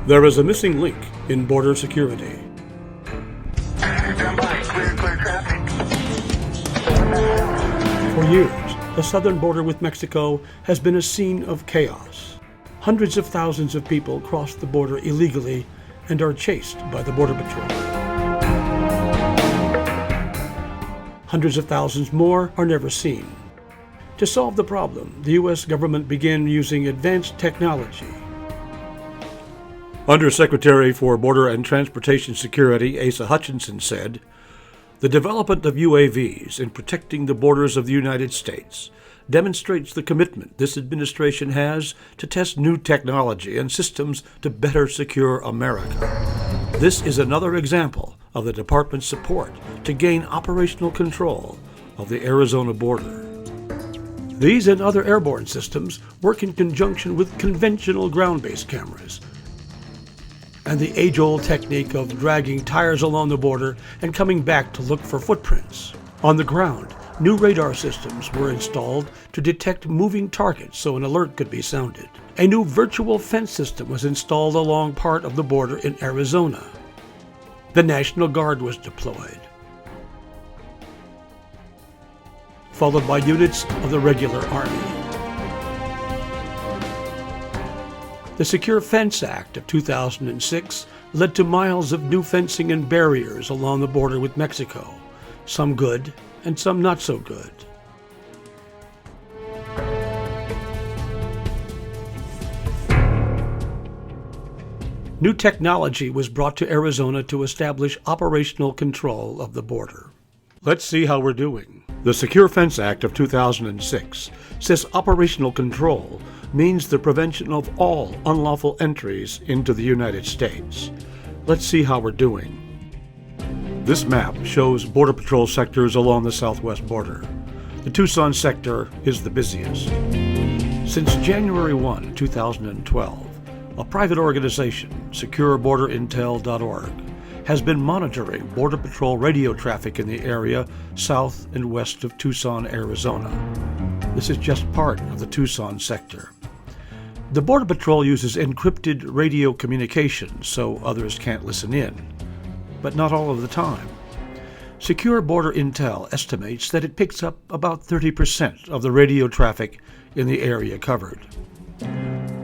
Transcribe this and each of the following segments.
There is a missing link in border security. For years, the southern border with Mexico has been a scene of chaos. Hundreds of thousands of people cross the border illegally and are chased by the Border Patrol. Hundreds of thousands more are never seen. To solve the problem, the U.S. government began using advanced technology. Undersecretary for Border and Transportation Security Asa Hutchinson said, "The development of UAVs in protecting the borders of the United States demonstrates the commitment this administration has to test new technology and systems to better secure America. This is another example of the department's support to gain operational control of the Arizona border." These and other airborne systems work in conjunction with conventional ground-based cameras and the age-old technique of dragging tires along the border and coming back to look for footprints. On the ground, new radar systems were installed to detect moving targets so an alert could be sounded. A new virtual fence system was installed along part of the border in Arizona. The National Guard was deployed, followed by units of the regular Army. The Secure Fence Act of 2006 led to miles of new fencing and barriers along the border with Mexico, some good and some not so good. New technology was brought to Arizona to establish operational control of the border. Let's see how we're doing. The Secure Fence Act of 2006 says operational control means the prevention of all unlawful entries into the United States. Let's see how we're doing. This map shows Border Patrol sectors along the southwest border. The Tucson sector is the busiest. Since January 1, 2012, a private organization, SecureBorderIntel.org, has been monitoring Border Patrol radio traffic in the area south and west of Tucson, Arizona. This is just part of the Tucson sector. The Border Patrol uses encrypted radio communication so others can't listen in, but not all of the time. Secure Border Intel estimates that it picks up about 30% of the radio traffic in the area covered.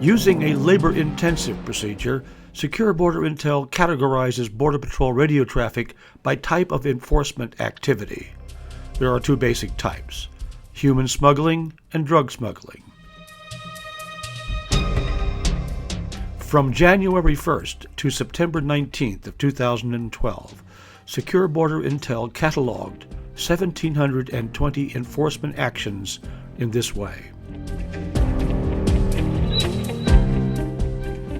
Using a labor-intensive procedure, Secure Border Intel categorizes Border Patrol radio traffic by type of enforcement activity. There are two basic types: human smuggling and drug smuggling. From January 1st to September 19th of 2012, Secure Border Intel cataloged 1,720 enforcement actions in this way.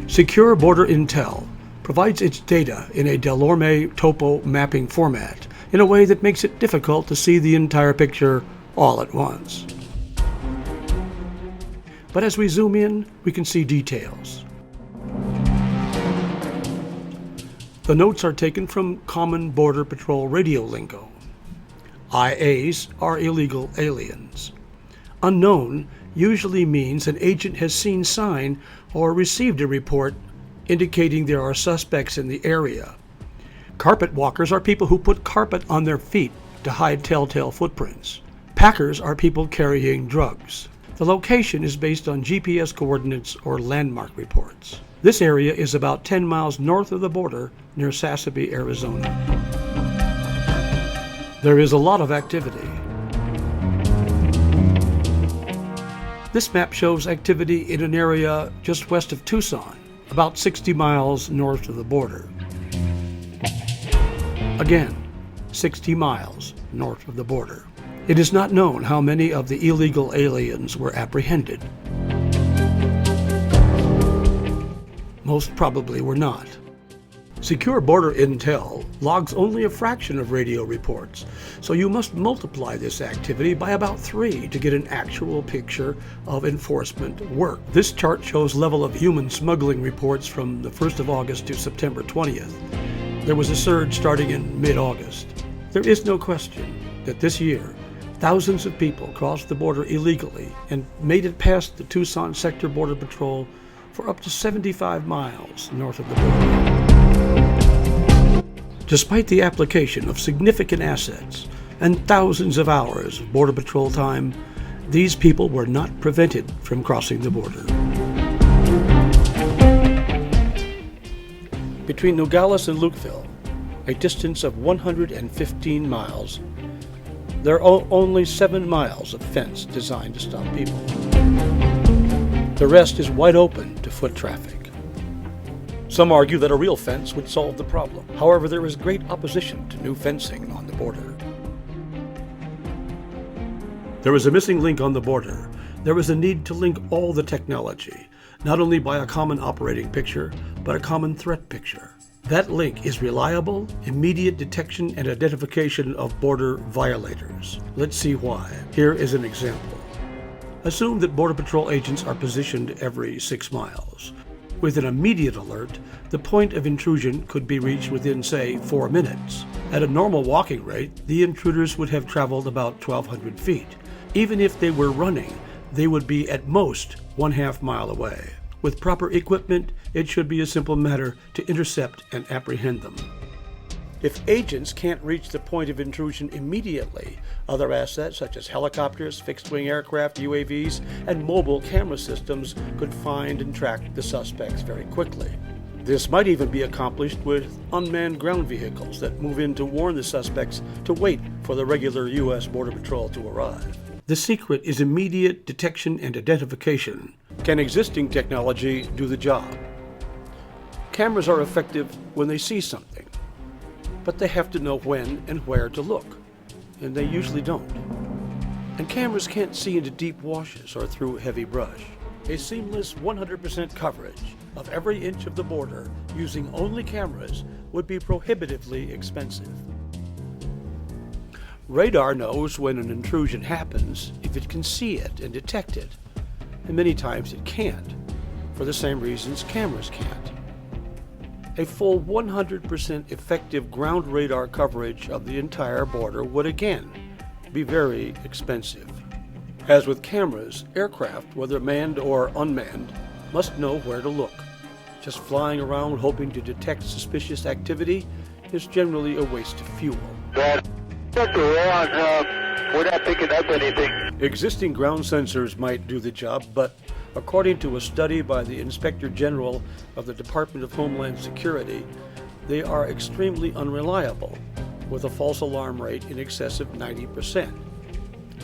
Secure Border Intel provides its data in a Delorme topo mapping format in a way that makes it difficult to see the entire picture all at once. But as we zoom in, we can see details. The notes are taken from common Border Patrol radio lingo. IAs are illegal aliens. Unknown usually means an agent has seen sign or received a report indicating there are suspects in the area. Carpet walkers are people who put carpet on their feet to hide telltale footprints. Packers are people carrying drugs. The location is based on GPS coordinates or landmark reports. This area is about 10 miles north of the border near Sassabee, Arizona. There is a lot of activity. This map shows activity in an area just west of Tucson, about 60 miles north of the border. Again, 60 miles north of the border. It is not known how many of the illegal aliens were apprehended. Most probably were not. Secure Border Intel logs only a fraction of radio reports, so you must multiply this activity by about 3 to get an actual picture of enforcement work. This chart shows level of human smuggling reports from the 1st of August to September 20th. There was a surge starting in mid-August. There is no question that this year, thousands of people crossed the border illegally and made it past the Tucson Sector Border Patrol for up to 75 miles north of the border. Despite the application of significant assets and thousands of hours of Border Patrol time, these people were not prevented from crossing the border. Between Nogales and Lukeville, a distance of 115 miles, there are only 7 miles of fence designed to stop people. The rest is wide open to foot traffic. Some argue that a real fence would solve the problem. However, there is great opposition to new fencing on the border. There is a missing link on the border. There is a need to link all the technology, not only by a common operating picture, but a common threat picture. That link is reliable, immediate detection and identification of border violators. Let's see why. Here is an example. Assume that Border Patrol agents are positioned every 6 miles. With an immediate alert, the point of intrusion could be reached within, say, 4 minutes. At a normal walking rate, the intruders would have traveled about 1,200 feet. Even if they were running, they would be at most 1/2 mile away. With proper equipment, it should be a simple matter to intercept and apprehend them. If agents can't reach the point of intrusion immediately, other assets such as helicopters, fixed-wing aircraft, UAVs, and mobile camera systems could find and track the suspects very quickly. This might even be accomplished with unmanned ground vehicles that move in to warn the suspects to wait for the regular U.S. Border Patrol to arrive. The secret is immediate detection and identification. Can existing technology do the job? Cameras are effective when they see something, but they have to know when and where to look, and they usually don't. And cameras can't see into deep washes or through heavy brush. A seamless 100% coverage of every inch of the border using only cameras would be prohibitively expensive. Radar knows when an intrusion happens if it can see it and detect it, and many times it can't, for the same reasons cameras can't. A full 100% effective ground radar coverage of the entire border would again be very expensive. As with cameras, aircraft, whether manned or unmanned, must know where to look. Just flying around hoping to detect suspicious activity is generally a waste of fuel. We're not picking up anything. Existing ground sensors might do the job, but according to a study by the Inspector General of the Department of Homeland Security, they are extremely unreliable, with a false alarm rate in excess of 90%.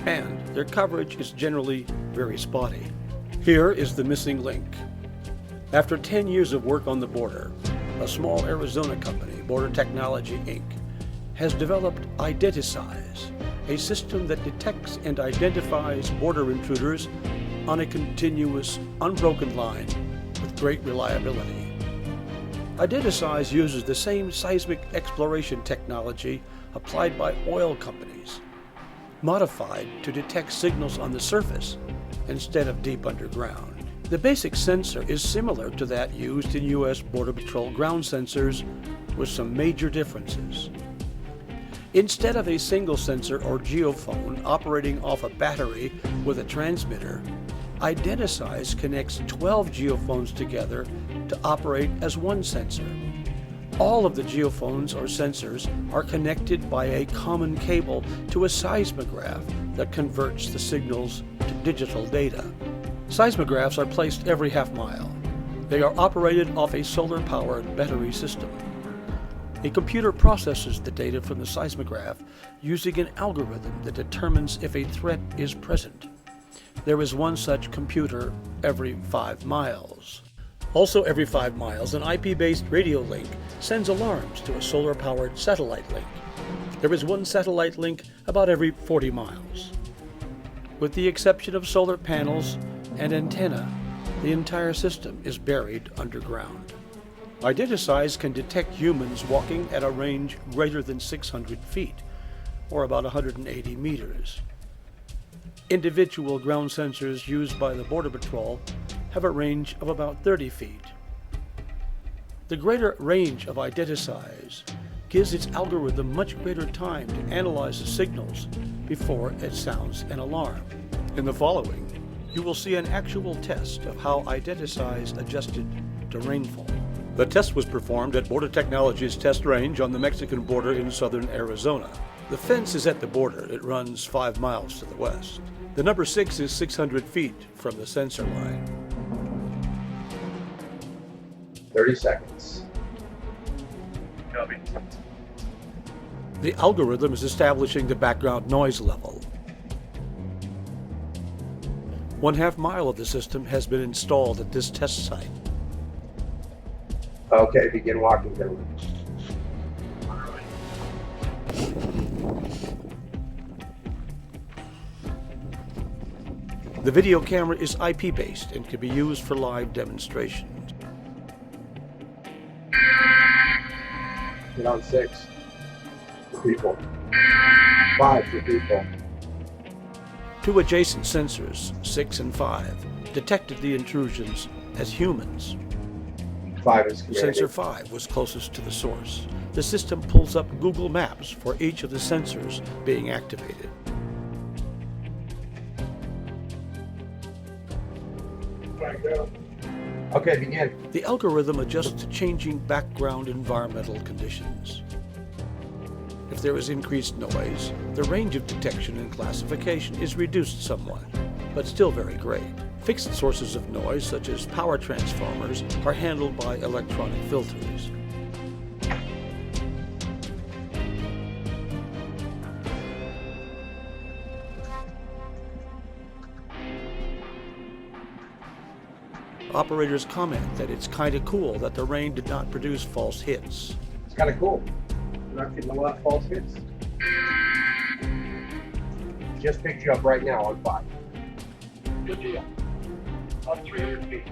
And their coverage is generally very spotty. Here is the missing link. After 10 years of work on the border, a small Arizona company, Border Technology, Inc., has developed Identiseis, a system that detects and identifies border intruders on a continuous, unbroken line with great reliability. Identiseis uses the same seismic exploration technology applied by oil companies, modified to detect signals on the surface instead of deep underground. The basic sensor is similar to that used in U.S. Border Patrol ground sensors, with some major differences. Instead of a single sensor or geophone operating off a battery with a transmitter, Identiseis connects 12 geophones together to operate as one sensor. All of the geophones or sensors are connected by a common cable to a seismograph that converts the signals to digital data. Seismographs are placed every half mile. They are operated off a solar-powered battery system. A computer processes the data from the seismograph using an algorithm that determines if a threat is present. There is one such computer every 5 miles. Also every 5 miles, an IP-based radio link sends alarms to a solar-powered satellite link. There is one satellite link about every 40 miles. With the exception of solar panels and antenna, the entire system is buried underground. Identiseis can detect humans walking at a range greater than 600 feet, or about 180 meters. Individual ground sensors used by the Border Patrol have a range of about 30 feet. The greater range of Identiseis gives its algorithm much greater time to analyze the signals before it sounds an alarm. In the following, you will see an actual test of how Identiseis adjusted to rainfall. The test was performed at Border Technology's test range on the Mexican border in southern Arizona. The fence is at the border. It runs 5 miles to the west. The number 6 is 600 feet from the sensor line. 30 seconds. Copy. The algorithm is establishing the background noise level. 1/2 mile of the system has been installed at this test site. Okay, begin walking, gentlemen. The video camera is IP-based and can be used for live demonstrations. Get on 6. For people. 5 for people. 2 adjacent sensors, 6 and 5, detected the intrusions as humans. 5 is community. Sensor 5 was closest to the source. The system pulls up Google Maps for each of the sensors being activated. Okay, begin. The algorithm adjusts to changing background environmental conditions. If there is increased noise, the range of detection and classification is reduced somewhat, but still very great. Fixed sources of noise, such as power transformers, are handled by electronic filters. Operators comment that it's kind of cool that the rain did not produce false hits. It's kind of cool. You're not getting a lot of false hits. Just picked you up right now on 5. Good deal. On 300 feet.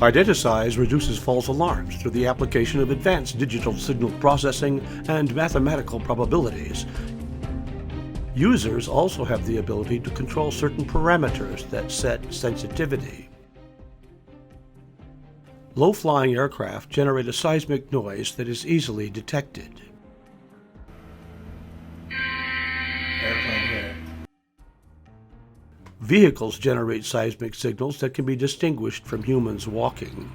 Identiseis reduces false alarms through the application of advanced digital signal processing and mathematical probabilities. Users also have the ability to control certain parameters that set sensitivity. Low-flying aircraft generate a seismic noise that is easily detected. Airplane here. Vehicles generate seismic signals that can be distinguished from humans walking.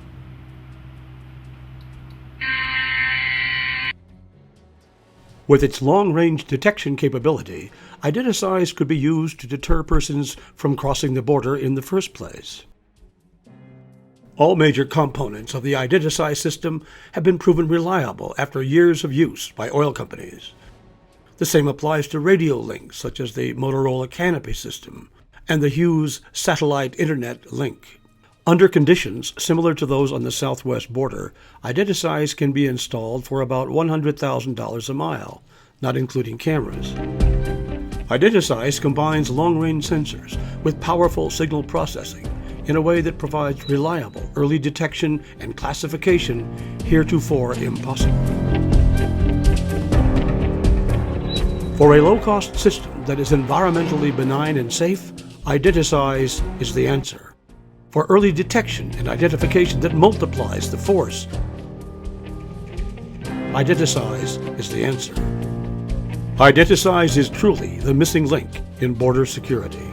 With its long-range detection capability, Identiseis could be used to deter persons from crossing the border in the first place. All major components of the Identiseis system have been proven reliable after years of use by oil companies. The same applies to radio links such as the Motorola Canopy system and the Hughes Satellite Internet link. Under conditions similar to those on the southwest border, Identiseis can be installed for about $100,000 a mile, not including cameras. Identiseis combines long-range sensors with powerful signal processing in a way that provides reliable early detection and classification heretofore impossible. For a low-cost system that is environmentally benign and safe, Identiseis is the answer. For early detection and identification that multiplies the force, Identiseis is the answer. Identiseis is truly the missing link in border security.